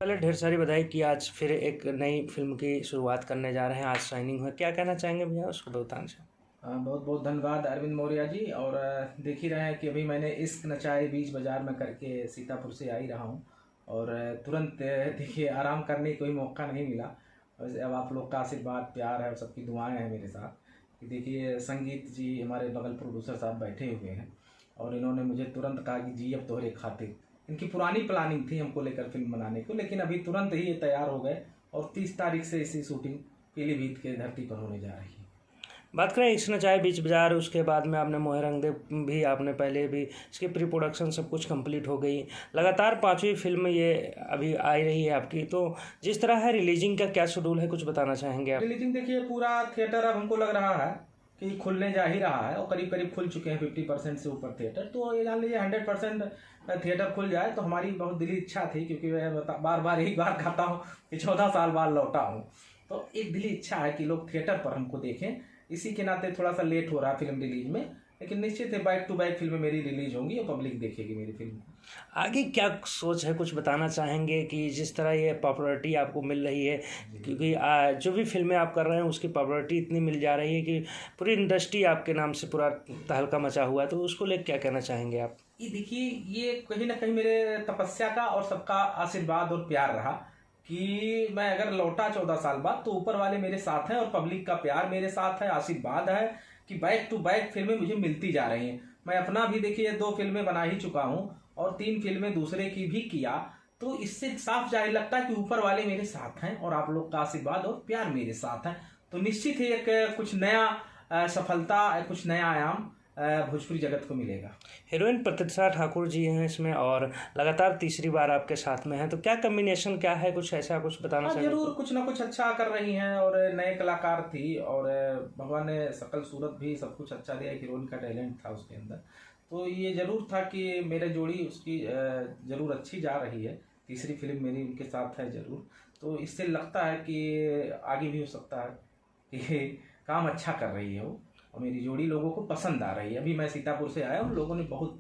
पहले ढेर सारी बधाई कि आज फिर एक नई फिल्म की शुरुआत करने जा रहे हैं। आज साइनिंग हुआ, क्या कहना चाहेंगे भैया उसको बताना से? बहुत बहुत धन्यवाद अरविंद मौर्य जी। और देख ही रहे हैं कि अभी मैंने इश्क नचाए बीच बाजार में करके सीतापुर से आ ही रहा हूँ। और तुरंत देखिए आराम करने का कोई मौका नहीं मिला। वैसे अब आप लोग का आशीर्वाद प्यार है और सबकी दुआएं हैं मेरे साथ कि देखिए संगीत जी हमारे बगल प्रोड्यूसर साहब बैठे हुए हैं और इन्होंने मुझे तुरंत कहा कि जी अब तोहरे खातिर। इनकी पुरानी प्लानिंग थी हमको लेकर फिल्म बनाने को, लेकिन अभी तुरंत ही ये तैयार हो गए और 30 तारीख से इसी शूटिंग पीलीभीत के धरती पर होने जा रही है। बात करें इश्क नचाए बीच बाजार, उसके बाद में आपने मोहे रंग दे भी आपने पहले भी इसकी प्री प्रोडक्शन सब कुछ कंप्लीट हो गई। लगातार 5वीं फिल्म ये अभी आई रही है आपकी, तो जिस तरह है रिलीजिंग का क्या शेड्यूल है, कुछ बताना चाहेंगे आप? रिलीजिंग देखिए पूरा थिएटर अब हमको लग रहा है कि खुलने जा ही रहा है और करीब करीब खुल चुके हैं 50% से ऊपर थिएटर। तो ये जान लीजिए 100% थिएटर खुल जाए तो हमारी बहुत दिली इच्छा थी, क्योंकि मैं बार बार यही बात कहता हूँ कि 14 साल बाद लौटा हूँ। तो एक दिली इच्छा है कि लोग थिएटर पर हमको देखें। इसी के नाते थोड़ा सा लेट हो रहा है फिल्म रिलीज में, लेकिन निश्चित है बैक टू बैक फिल्में मेरी रिलीज होंगी और पब्लिक देखेगी मेरी फिल्म। आगे क्या सोच है, कुछ बताना चाहेंगे कि जिस तरह ये पॉपुलैरिटी आपको मिल रही है, क्योंकि जो भी फिल्में आप कर रहे हैं उसकी पॉपुलैरिटी इतनी मिल जा रही है कि पूरी इंडस्ट्री आपके नाम से पूरा तहलका मचा हुआ है, तो उसको लेकर क्या कहना चाहेंगे आप? ये देखिए ये कहीं ना कहीं मेरे तपस्या का और सबका आशीर्वाद और प्यार रहा कि मैं अगर लौटा 14 साल बाद तो ऊपर वाले मेरे साथ हैं और पब्लिक का प्यार मेरे साथ है, आशीर्वाद है कि बैक टू बैक फिल्में मुझे मिलती जा रही हैं। मैं अपना भी देखिए 2 फिल्में बना ही चुका हूँ और 3 फिल्में दूसरे की भी किया। तो इससे साफ जाहिर लगता है कि ऊपर वाले मेरे साथ हैं और आप लोग का आशीर्वाद और प्यार मेरे साथ है। तो निश्चित ही एक कुछ नया सफलता, कुछ नया आयाम भोजपुरी जगत को मिलेगा। हीरोइन प्रतीक्षा ठाकुर जी हैं इसमें और लगातार तीसरी बार आपके साथ में हैं, तो क्या कम्बिनेशन क्या है, कुछ ऐसा कुछ बताना चाहिए? जरूर कुछ ना कुछ अच्छा कर रही हैं और नए कलाकार थी और भगवान ने सकल सूरत भी सब कुछ अच्छा दिया। हीरोइन का टैलेंट था उसके अंदर, तो ये जरूर था कि मेरे जोड़ी उसकी जरूर अच्छी जा रही है। तीसरी फिल्म मेरी उनके साथ है जरूर, तो इससे लगता है कि आगे भी हो सकता है कि काम अच्छा कर रही है वो और मेरी जोड़ी लोगों को पसंद आ रही है। अभी मैं सीतापुर से आया और लोगों ने बहुत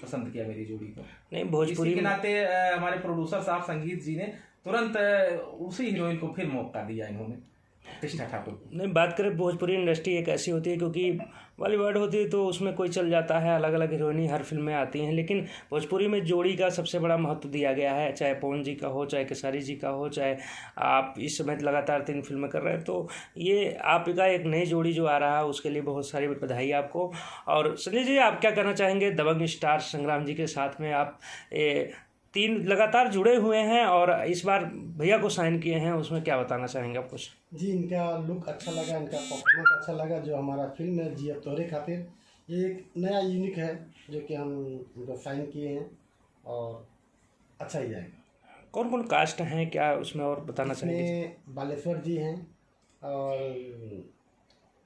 पसंद किया मेरी जोड़ी को। नहीं, भोजपुरी के नाते हमारे प्रोड्यूसर साहब संगीत जी ने तुरंत उसी हीरोइन को फिर मौका दिया इन्होंने, प्रतिष्ठा ठाकुर। नहीं, बात करें भोजपुरी इंडस्ट्री एक ऐसी होती है, क्योंकि बॉलीवुड होती है तो उसमें कोई चल जाता है, अलग अलग हीरोइनी हर फिल्म में आती हैं, लेकिन भोजपुरी में जोड़ी का सबसे बड़ा महत्व दिया गया है। चाहे पवन जी का हो, चाहे खेसारी जी का हो, चाहे आप इस समय लगातार 3 फिल्में कर रहे हैं, तो ये आपका एक नई जोड़ी जो आ रहा है उसके लिए बहुत सारी बधाई आपको। और संजय जी, आप क्या कहना चाहेंगे? दबंग स्टार संग्राम जी के साथ में आप 3 लगातार जुड़े हुए हैं और इस बार भैया को साइन किए हैं, उसमें क्या बताना चाहेंगे आप कुछ? जी, इनका लुक अच्छा लगा, इनका परफॉर्मेंस अच्छा लगा। जो हमारा फिल्म है जी अब तोहरे खातिर, ये एक नया यूनिक है जो कि हम इनको साइन किए हैं और अच्छा ही जाएगा। कौन कौन कास्ट हैं क्या उसमें, और बताना चाहेंगे? बालेश्वर जी हैं और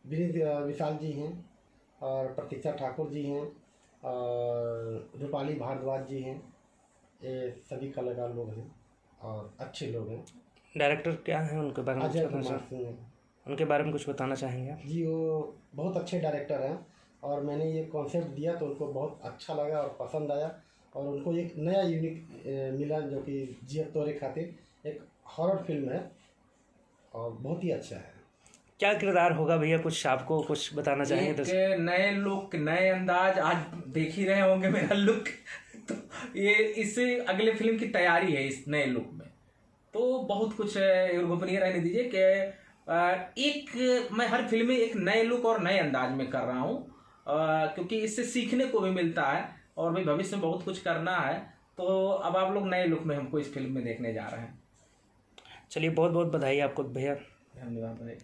विनीत विशाल जी हैं और प्रतीक्षा ठाकुर जी हैं और रूपाली भारद्वाज जी हैं। ये सभी कलाकार लोग हैं और अच्छे लोग हैं। डायरेक्टर क्या हैं, उनके बारे में अजय कुमार सिंह हैं। उनके बारे में कुछ बताना चाहेंगे आप? जी, वो बहुत अच्छे डायरेक्टर हैं और मैंने ये कॉन्सेप्ट दिया तो उनको बहुत अच्छा लगा और पसंद आया और उनको एक नया यूनिक मिला जो कि जी अब तोहरे खातिर एक हॉरर फिल्म है और बहुत ही अच्छा है। क्या किरदार होगा भैया, कुछ आपको कुछ बताना चाहेंगे तो? नए लुक, नए अंदाज, आज देख ही रहे होंगे मेरा लुक। तो ये इससे अगले फिल्म की तैयारी है इस नए लुक में, तो बहुत कुछ गोपनीय रहने दीजिए कि एक मैं हर फिल्म में एक नए लुक और नए अंदाज में कर रहा हूँ, क्योंकि इससे सीखने को भी मिलता है और भाई भविष्य में बहुत कुछ करना है। तो अब आप लोग नए लुक में हमको इस फिल्म में देखने जा रहे हैं। चलिए, बहुत बहुत बधाई आपको भैया। धन्यवाद भाई।